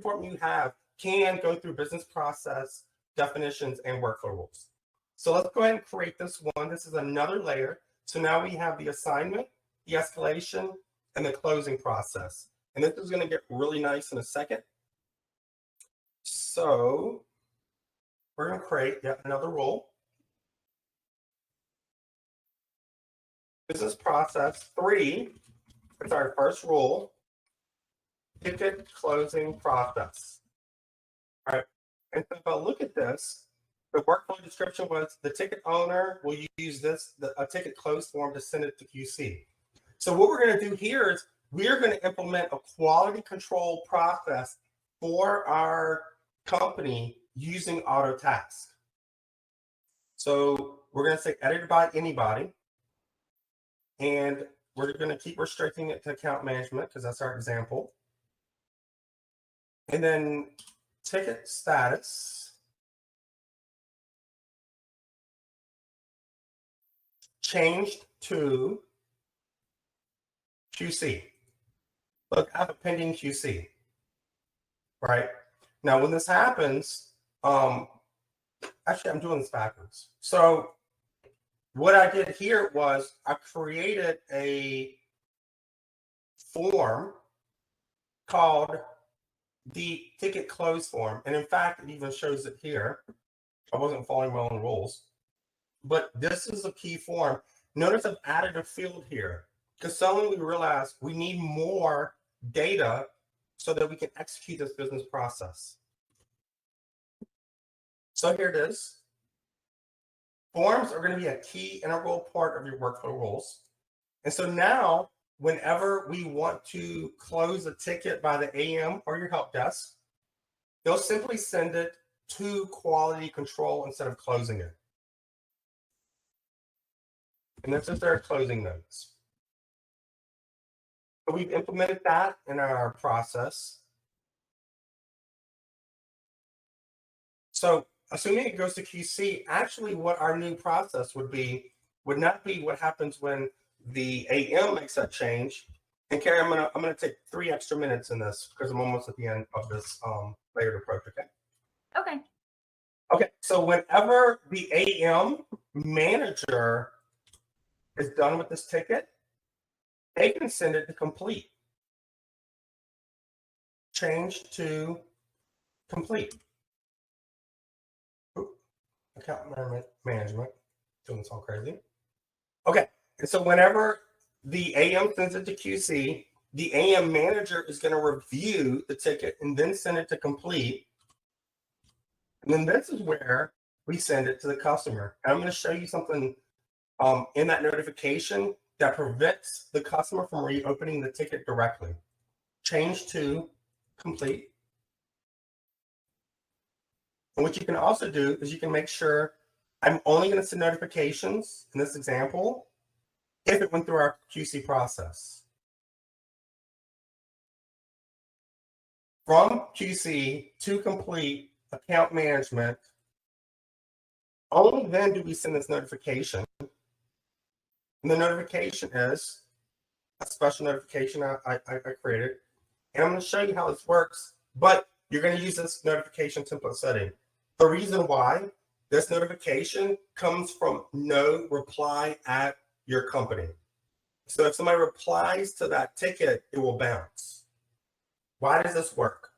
form you have can go through business process definitions and workflow rules. So let's go ahead and create this one. This is another layer. So now we have the assignment, the escalation, and the closing process. And this is going to get really nice in a second. So we're going to create yet another rule. Business process 3 is our first rule, ticket closing process. All right. And so if I look at this, the workflow description was the ticket owner will use a ticket close form to send it to QC. So what we're going to do here is we're going to implement a quality control process for our company using Autotask. So we're going to say edited by anybody. And we're going to keep restricting it to account management because that's our example. And then ticket status, changed to QC. Look, I have a pending QC, right? Now, when this happens, actually, I'm doing this backwards. So what I did here was I created a form called the ticket close form. And in fact, it even shows it here. I wasn't following my own rules, but this is a key form. Notice I've added a field here because suddenly we realized we need more data so that we can execute this business process. So here it is. Forms are going to be a key integral part of your workflow rules. And so now, whenever we want to close a ticket by the AM or your help desk, they'll simply send it to quality control instead of closing it. And this is their closing notes. So we've implemented that in our process. So assuming it goes to QC, actually what our new process would not be what happens when the AM makes that change. And Carrie, I'm gonna take 3 extra minutes in this because I'm almost at the end of this layered approach, okay? Okay. Okay, so whenever the AM manager is done with this ticket, they can send it to complete. Change to complete. Account management, doing this all crazy. Okay, and so whenever the AM sends it to QC, the AM manager is going to review the ticket and then send it to complete. And then this is where we send it to the customer. And I'm going to show you something in that notification that prevents the customer from reopening the ticket directly. Change to complete. And what you can also do is you can make sure I'm only going to send notifications in this example if it went through our QC process. From QC to complete account management, only then do we send this notification. And the notification is a special notification I created. And I'm going to show you how this works, but you're going to use this notification template setting. The reason why this notification comes from no reply at your company. So if somebody replies to that ticket, it will bounce. Why does this work?